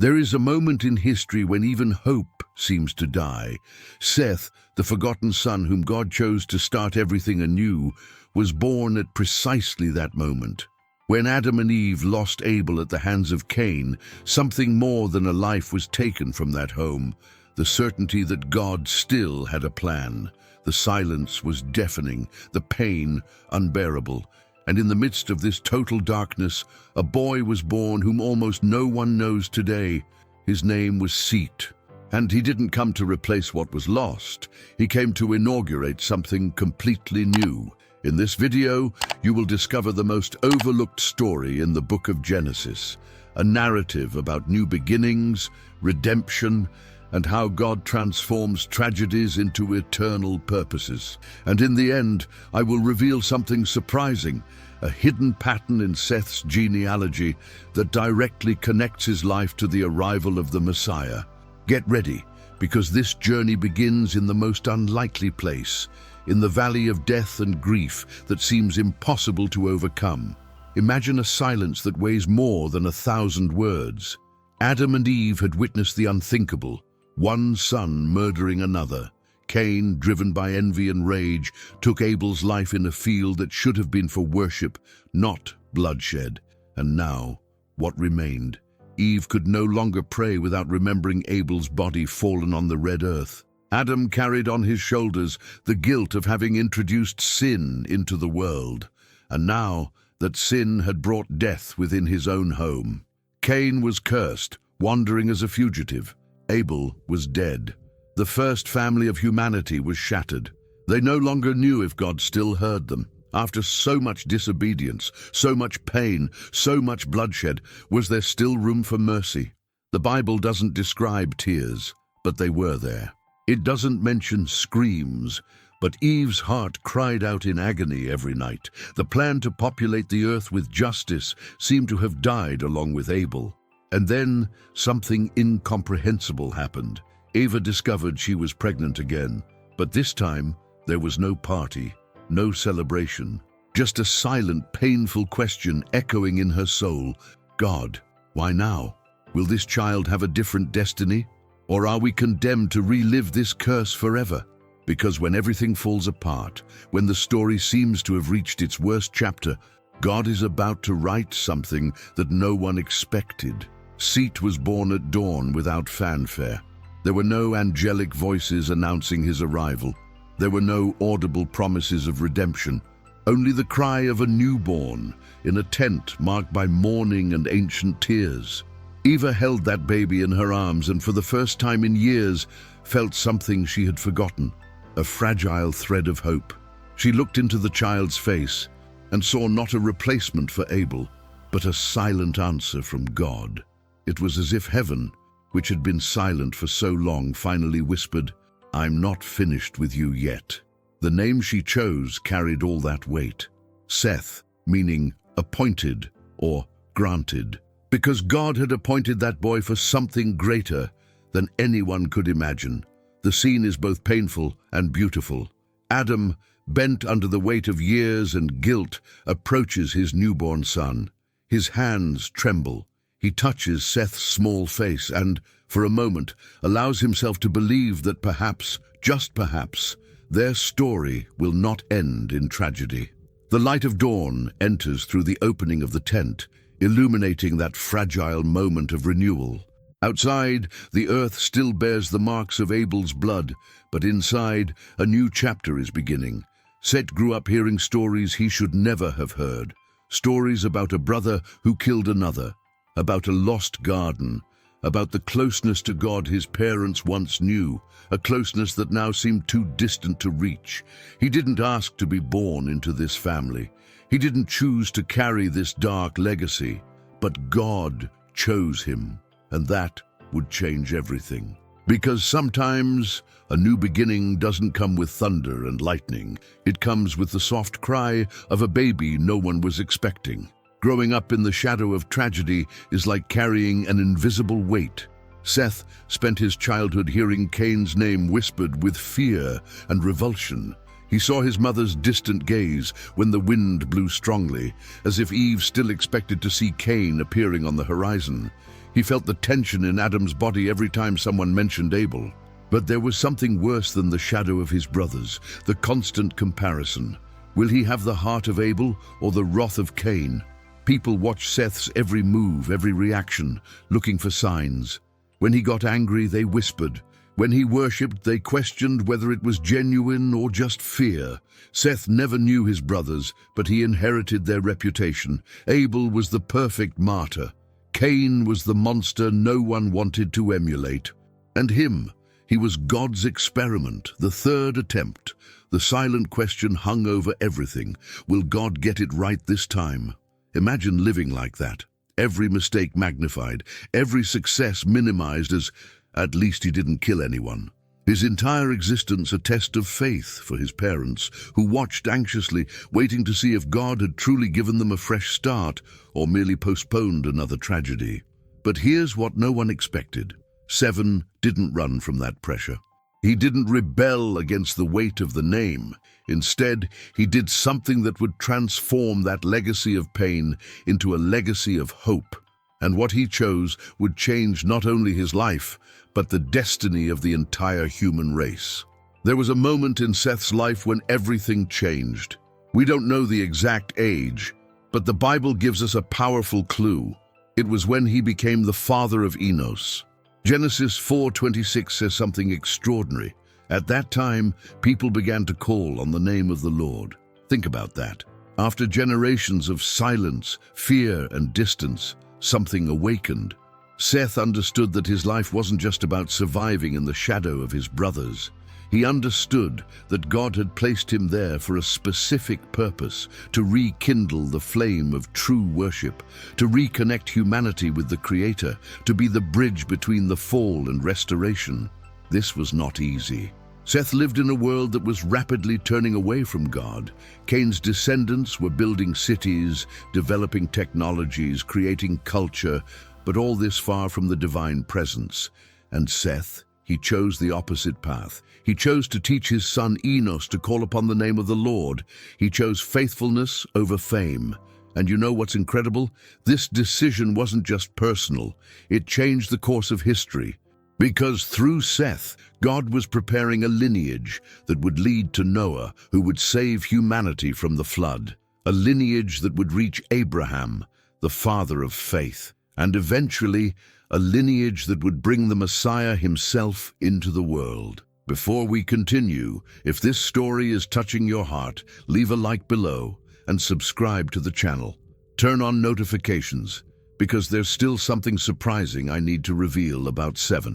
There is a moment in history when even hope seems to die. Seth, the forgotten son whom God chose to start everything anew, was born at precisely that moment. When Adam and Eve lost Abel at the hands of Cain, something more than a life was taken from that home. The certainty that God still had a plan. The silence was deafening, the pain unbearable. And in the midst of this total darkness, a boy was born whom almost no one knows today. His name was SETH. And he didn't come to replace what was lost. He came to inaugurate something completely new. In this video, you will discover the most overlooked story in the book of Genesis, a narrative about new beginnings, redemption, and how God transforms tragedies into eternal purposes. And in the end, I will reveal something surprising, a hidden pattern in Seth's genealogy that directly connects his life to the arrival of the Messiah. Get ready, because this journey begins in the most unlikely place, in the valley of death and grief that seems impossible to overcome. Imagine a silence that weighs more than 1,000 words. Adam and Eve had witnessed the unthinkable, one son murdering another. Cain, driven by envy and rage, took Abel's life in a field that should have been for worship, not bloodshed. And now, what remained? Eve could no longer pray without remembering Abel's body fallen on the red earth. Adam carried on his shoulders the guilt of having introduced sin into the world, and now that sin had brought death within his own home. Cain was cursed, wandering as a fugitive. Abel was dead. The first family of humanity was shattered. They no longer knew if God still heard them. After so much disobedience, so much pain, so much bloodshed, was there still room for mercy? The Bible doesn't describe tears, but they were there. It doesn't mention screams, but Eve's heart cried out in agony every night. The plan to populate the earth with justice seemed to have died along with Abel. And then something incomprehensible happened. Eva discovered she was pregnant again, but this time there was no party, no celebration, just a silent, painful question echoing in her soul. God, why now? Will this child have a different destiny? Or are we condemned to relive this curse forever? Because when everything falls apart, when the story seems to have reached its worst chapter, God is about to write something that no one expected. Seth was born at dawn without fanfare. There were no angelic voices announcing his arrival. There were no audible promises of redemption. Only the cry of a newborn in a tent marked by mourning and ancient tears. Eva held that baby in her arms and for the first time in years felt something she had forgotten, a fragile thread of hope. She looked into the child's face and saw not a replacement for Abel, but a silent answer from God. It was as if heaven, which had been silent for so long, finally whispered, "I'm not finished with you yet." The name she chose carried all that weight. Seth, meaning appointed or granted. Because God had appointed that boy for something greater than anyone could imagine. The scene is both painful and beautiful. Adam, bent under the weight of years and guilt, approaches his newborn son. His hands tremble. He touches Seth's small face and, for a moment, allows himself to believe that perhaps, just perhaps, their story will not end in tragedy. The light of dawn enters through the opening of the tent, illuminating that fragile moment of renewal. Outside, the earth still bears the marks of Abel's blood, but inside, a new chapter is beginning. Seth grew up hearing stories he should never have heard. Stories about a brother who killed another, about a lost garden, about the closeness to God his parents once knew, a closeness that now seemed too distant to reach. He didn't ask to be born into this family. He didn't choose to carry this dark legacy, but God chose him, and that would change everything. Because sometimes a new beginning doesn't come with thunder and lightning. It comes with the soft cry of a baby no one was expecting. Growing up in the shadow of tragedy is like carrying an invisible weight. Seth spent his childhood hearing Cain's name whispered with fear and revulsion. He saw his mother's distant gaze when the wind blew strongly, as if Eve still expected to see Cain appearing on the horizon. He felt the tension in Adam's body every time someone mentioned Abel. But there was something worse than the shadow of his brothers, the constant comparison. Will he have the heart of Abel or the wrath of Cain? People watched Seth's every move, every reaction, looking for signs. When he got angry, they whispered. When he worshipped, they questioned whether it was genuine or just fear. Seth never knew his brothers, but he inherited their reputation. Abel was the perfect martyr. Cain was the monster no one wanted to emulate. And him, he was God's experiment, the third attempt. The silent question hung over everything. Will God get it right this time? Imagine living like that. Every mistake magnified, every success minimized as, at least he didn't kill anyone. His entire existence a test of faith for his parents, who watched anxiously, waiting to see if God had truly given them a fresh start or merely postponed another tragedy. But here's what no one expected. Seth didn't run from that pressure. He didn't rebel against the weight of the name. Instead, he did something that would transform that legacy of pain into a legacy of hope. And what he chose would change not only his life, but the destiny of the entire human race. There was a moment in Seth's life when everything changed. We don't know the exact age, but the Bible gives us a powerful clue. It was when he became the father of Enos. Genesis 4:26 says something extraordinary. At that time, people began to call on the name of the Lord. Think about that. After generations of silence, fear, and distance, something awakened. Seth understood that his life wasn't just about surviving in the shadow of his brothers. He understood that God had placed him there for a specific purpose, to rekindle the flame of true worship, to reconnect humanity with the Creator, to be the bridge between the fall and restoration. This was not easy. Seth lived in a world that was rapidly turning away from God. Cain's descendants were building cities, developing technologies, creating culture, but all this far from the divine presence. And Seth, he chose the opposite path. He chose to teach his son Enos to call upon the name of the Lord. He chose faithfulness over fame. And you know what's incredible? This decision wasn't just personal. It changed the course of history. Because through Seth, God was preparing a lineage that would lead to Noah, who would save humanity from the flood. A lineage that would reach Abraham, the father of faith. And eventually, a lineage that would bring the Messiah himself into the world. Before we continue, if this story is touching your heart, leave a like below and subscribe to the channel. Turn on notifications, because there's still something surprising I need to reveal about Seth,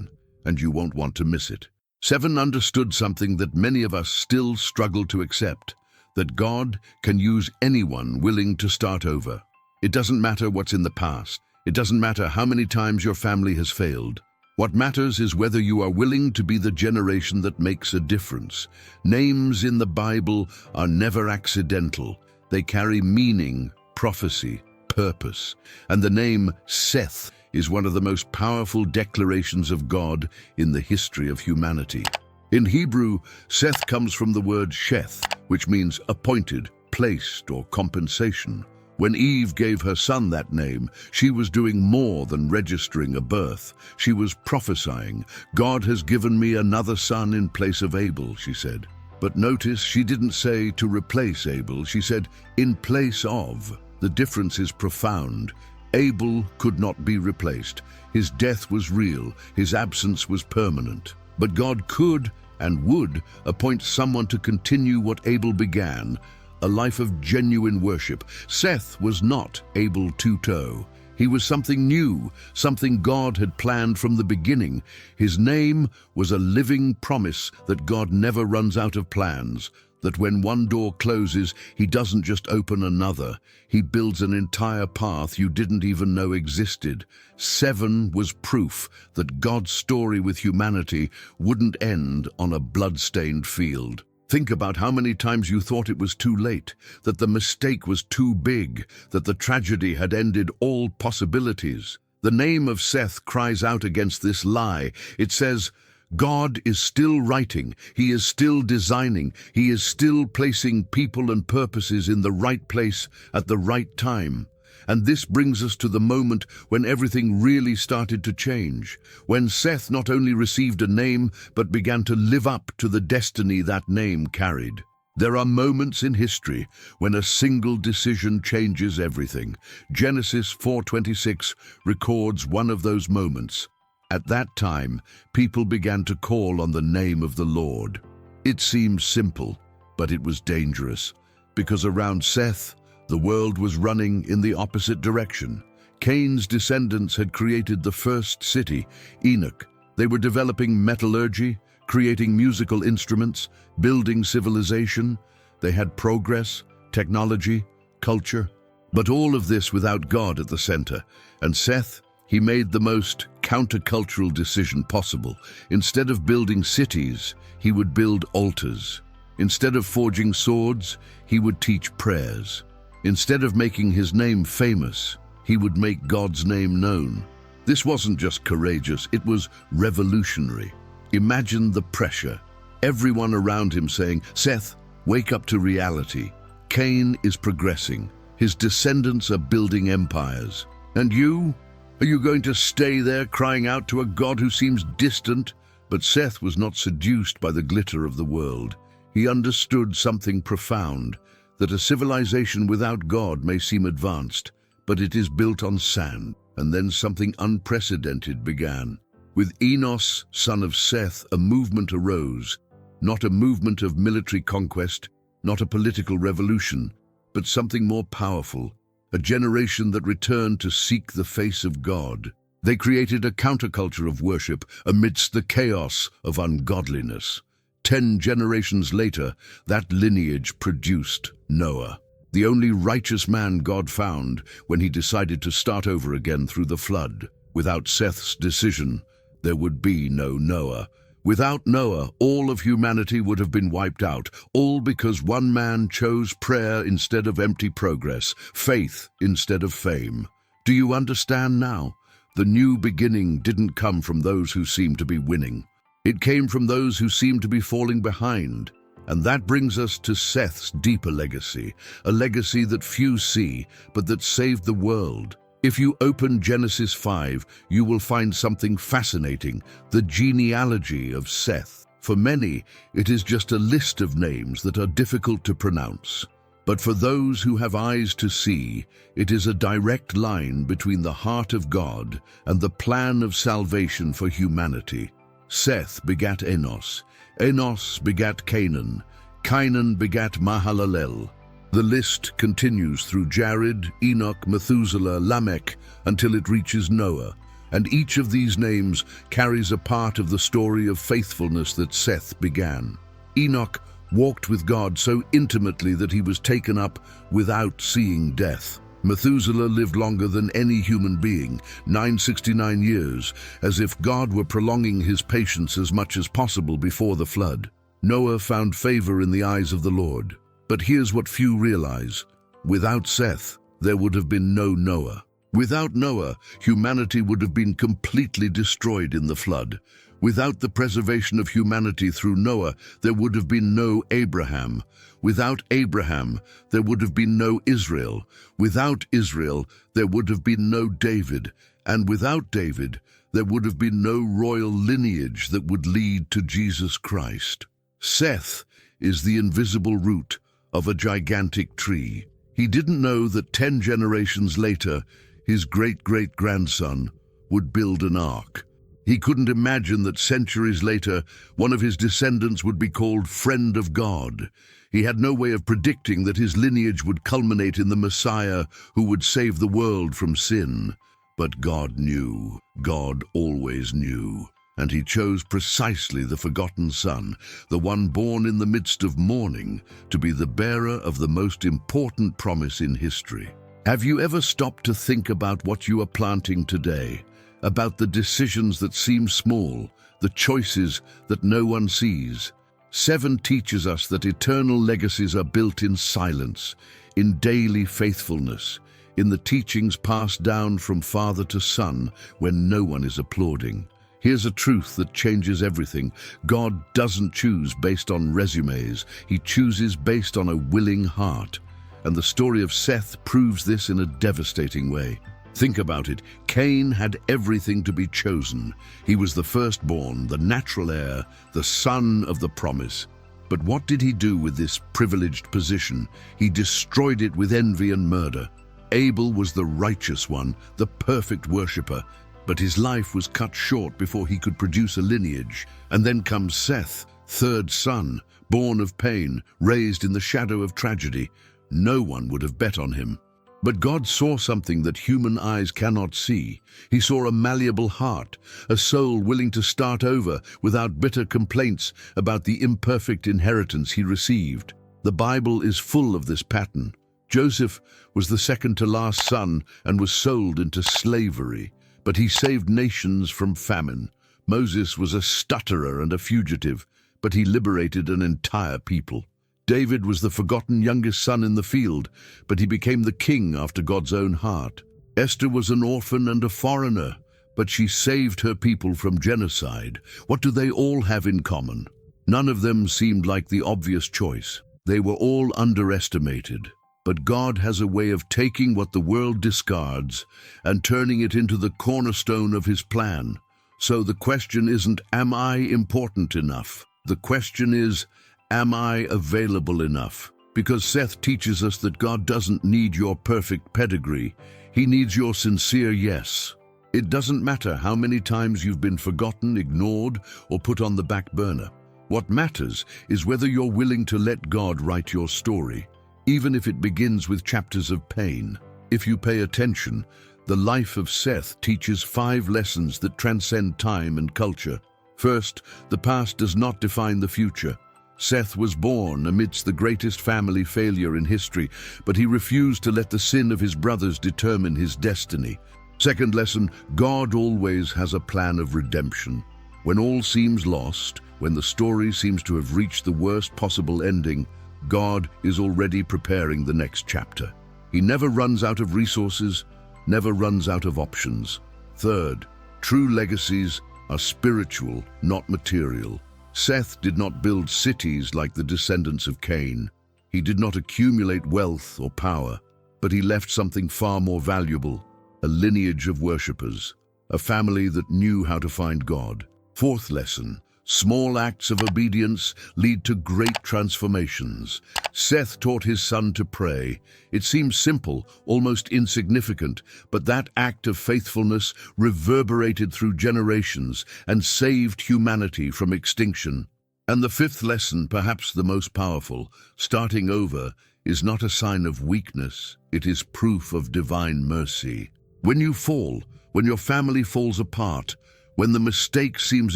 and you won't want to miss it. Seth understood something that many of us still struggle to accept, that God can use anyone willing to start over. It doesn't matter what's in the past. It doesn't matter how many times your family has failed. What matters is whether you are willing to be the generation that makes a difference. Names in the Bible are never accidental. They carry meaning, prophecy, purpose. And the name Seth is one of the most powerful declarations of God in the history of humanity. In Hebrew, Seth comes from the word sheth, which means appointed, placed, or compensation. When Eve gave her son that name, she was doing more than registering a birth. She was prophesying. God has given me another son in place of Abel, she said. But notice she didn't say to replace Abel. She said in place of. The difference is profound. Abel could not be replaced. His death was real. His absence was permanent. But God could and would appoint someone to continue what Abel began, a life of genuine worship. Seth was not Abel 2.0. He was something new, something God had planned from the beginning. His name was a living promise that God never runs out of plans, that when one door closes, he doesn't just open another. He builds an entire path you didn't even know existed. Seth was proof that God's story with humanity wouldn't end on a blood-stained field. Think about how many times you thought it was too late, that the mistake was too big, that the tragedy had ended all possibilities. The name of Seth cries out against this lie. It says, God is still writing, He is still designing, He is still placing people and purposes in the right place at the right time. And this brings us to the moment when everything really started to change, when Seth not only received a name, but began to live up to the destiny that name carried. There are moments in history when a single decision changes everything. Genesis 4:26 records one of those moments. At that time, people began to call on the name of the Lord. It seems simple, but it was dangerous, because around Seth, the world was running in the opposite direction. Cain's descendants had created the first city, Enoch. They were developing metallurgy, creating musical instruments, building civilization. They had progress, technology, culture, but all of this without God at the center. And Seth, he made the most countercultural decision possible. Instead of building cities, he would build altars. Instead of forging swords, he would teach prayers. Instead of making his name famous, he would make God's name known. This wasn't just courageous, it was revolutionary. Imagine the pressure. Everyone around him saying, "Seth, wake up to reality. Cain is progressing. His descendants are building empires. And you? Are you going to stay there crying out to a God who seems distant?" But Seth was not seduced by the glitter of the world. He understood something profound, that a civilization without God may seem advanced, but it is built on sand. And then something unprecedented began. With Enos, son of Seth, a movement arose, not a movement of military conquest, not a political revolution, but something more powerful, a generation that returned to seek the face of God. They created a counterculture of worship amidst the chaos of ungodliness. 10 generations later, that lineage produced Noah, the only righteous man God found when he decided to start over again through the flood. Without Seth's decision, there would be no Noah. Without Noah, all of humanity would have been wiped out, all because one man chose prayer instead of empty progress, faith instead of fame. Do you understand now? The new beginning didn't come from those who seemed to be winning. It came from those who seemed to be falling behind. And that brings us to Seth's deeper legacy, a legacy that few see, but that saved the world. If you open Genesis 5, you will find something fascinating, the genealogy of Seth. For many, it is just a list of names that are difficult to pronounce. But for those who have eyes to see, it is a direct line between the heart of God and the plan of salvation for humanity. Seth begat Enos. Enos begat Canaan. Canaan begat Mahalalel. The list continues through Jared, Enoch, Methuselah, Lamech, until it reaches Noah. And each of these names carries a part of the story of faithfulness that Seth began. Enoch walked with God so intimately that he was taken up without seeing death. Methuselah lived longer than any human being, 969 years, as if God were prolonging his patience as much as possible before the flood. Noah found favor in the eyes of the Lord. But here's what few realize. Without Seth, there would have been no Noah. Without Noah, humanity would have been completely destroyed in the flood. Without the preservation of humanity through Noah, there would have been no Abraham. Without Abraham, there would have been no Israel. Without Israel, there would have been no David. And without David, there would have been no royal lineage that would lead to Jesus Christ. Seth is the invisible root of a gigantic tree. He didn't know that 10 generations later, his great-great-grandson would build an ark. He couldn't imagine that centuries later, one of his descendants would be called Friend of God. He had no way of predicting that his lineage would culminate in the Messiah who would save the world from sin. But God knew. God always knew. And he chose precisely the forgotten son, the one born in the midst of mourning, to be the bearer of the most important promise in history. Have you ever stopped to think about what you are planting today? About the decisions that seem small, the choices that no one sees? 7 teaches us that eternal legacies are built in silence, in daily faithfulness, in the teachings passed down from father to son when no one is applauding. Here's a truth that changes everything. God doesn't choose based on resumes. He chooses based on a willing heart. and the story of Seth proves this in a devastating way. Think about it. Cain had everything to be chosen. He was the firstborn, the natural heir, the son of the promise. But what did he do with this privileged position? He destroyed it with envy and murder. Abel was the righteous one, the perfect worshipper, but his life was cut short before he could produce a lineage. And then comes Seth, third son, born of pain, raised in the shadow of tragedy. No one would have bet on him. But God saw something that human eyes cannot see. He saw a malleable heart, a soul willing to start over without bitter complaints about the imperfect inheritance he received. The Bible is full of this pattern. Joseph was the second to last son and was sold into slavery, but he saved nations from famine. Moses was a stutterer and a fugitive, but he liberated an entire people. David was the forgotten youngest son in the field, but he became the king after God's own heart. Esther was an orphan and a foreigner, but she saved her people from genocide. What do they all have in common? None of them seemed like the obvious choice. They were all underestimated. But God has a way of taking what the world discards and turning it into the cornerstone of his plan. So the question isn't, am I important enough? The question is, am I available enough? Because Seth teaches us that God doesn't need your perfect pedigree. He needs your sincere yes. It doesn't matter how many times you've been forgotten, ignored, or put on the back burner. What matters is whether you're willing to let God write your story, even if it begins with chapters of pain. If you pay attention, the life of Seth teaches 5 lessons that transcend time and culture. First, the past does not define the future. Seth was born amidst the greatest family failure in history, but he refused to let the sin of his brothers determine his destiny. Second lesson, God always has a plan of redemption. When all seems lost, when the story seems to have reached the worst possible ending, God is already preparing the next chapter. He never runs out of resources, never runs out of options. Third, true legacies are spiritual, not material. Seth did not build cities like the descendants of Cain. He did not accumulate wealth or power, but he left something far more valuable, a lineage of worshippers, a family that knew how to find God. Fourth lesson, small acts of obedience lead to great transformations. Seth taught his son to pray. It seems simple, almost insignificant, but that act of faithfulness reverberated through generations and saved humanity from extinction. And the fifth lesson, perhaps the most powerful, starting over, is not a sign of weakness. It is proof of divine mercy. When you fall, when your family falls apart, when the mistake seems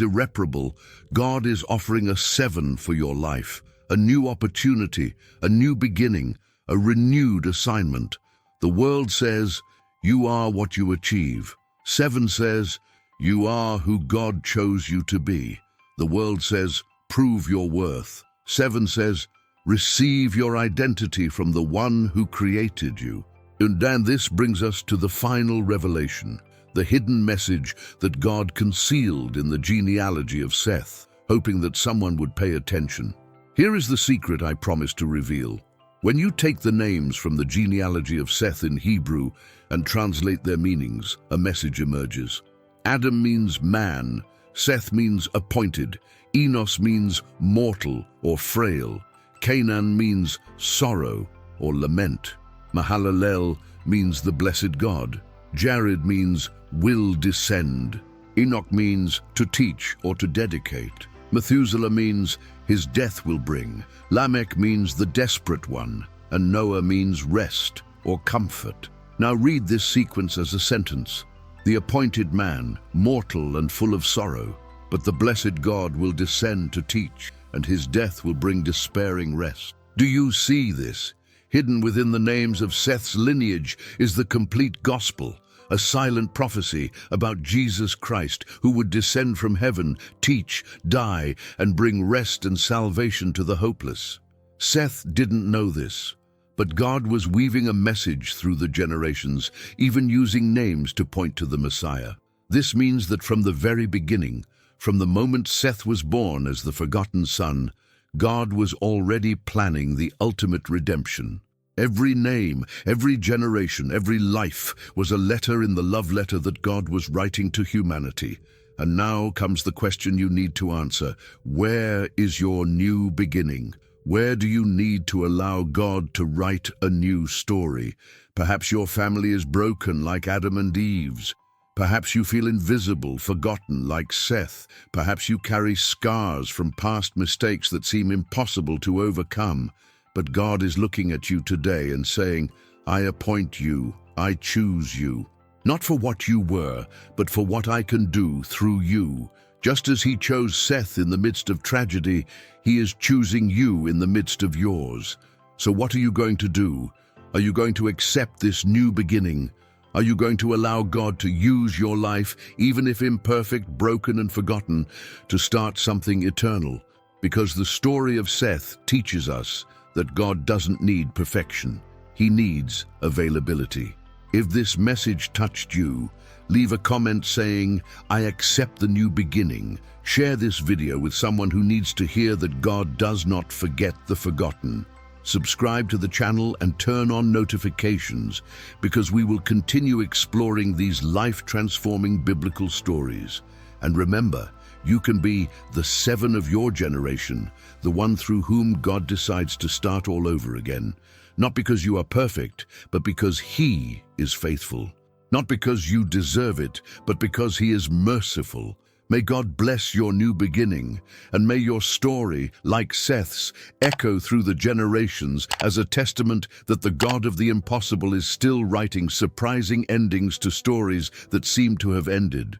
irreparable, God is offering a 7 for your life, a new opportunity, a new beginning, a renewed assignment. The world says, you are what you achieve. 7 says, you are who God chose you to be. The world says, prove your worth. 7 says, receive your identity from the one who created you. And this brings us to the final revelation, the hidden message that God concealed in the genealogy of Seth, hoping that someone would pay attention. Here is the secret I promised to reveal. When you take the names from the genealogy of Seth in Hebrew and translate their meanings, a message emerges. Adam means man, Seth means appointed, Enos means mortal or frail, Canaan means sorrow or lament, Mahalalel means the blessed God, Jared means will descend. Enoch means to teach or to dedicate. Methuselah means his death will bring. Lamech means the desperate one. And Noah means rest or comfort. Now read this sequence as a sentence. The appointed man, mortal and full of sorrow, but the blessed God will descend to teach, and his death will bring despairing rest. Do you see this? Hidden within the names of Seth's lineage is the complete gospel, a silent prophecy about Jesus Christ who would descend from heaven, teach, die, and bring rest and salvation to the hopeless. Seth didn't know this, but God was weaving a message through the generations, even using names to point to the Messiah. This means that from the very beginning, from the moment Seth was born as the forgotten son, God was already planning the ultimate redemption. Every name, every generation, every life was a letter in the love letter that God was writing to humanity. And now comes the question you need to answer. Where is your new beginning? Where do you need to allow God to write a new story? Perhaps your family is broken like Adam and Eve's. Perhaps you feel invisible, forgotten like Seth. Perhaps you carry scars from past mistakes that seem impossible to overcome. But God is looking at you today and saying, I appoint you, I choose you. Not for what you were, but for what I can do through you. Just as he chose Seth in the midst of tragedy, he is choosing you in the midst of yours. So what are you going to do? Are you going to accept this new beginning? Are you going to allow God to use your life, even if imperfect, broken and forgotten, to start something eternal? Because the story of Seth teaches us that God doesn't need perfection. He needs availability. If this message touched you, leave a comment saying, I accept the new beginning. Share this video with someone who needs to hear that God does not forget the forgotten. Subscribe to the channel and turn on notifications because we will continue exploring these life-transforming biblical stories. And remember, you can be the 7 of your generation, the one through whom God decides to start all over again. Not because you are perfect, but because He is faithful. Not because you deserve it, but because He is merciful. May God bless your new beginning, and may your story, like Seth's, echo through the generations as a testament that the God of the impossible is still writing surprising endings to stories that seem to have ended.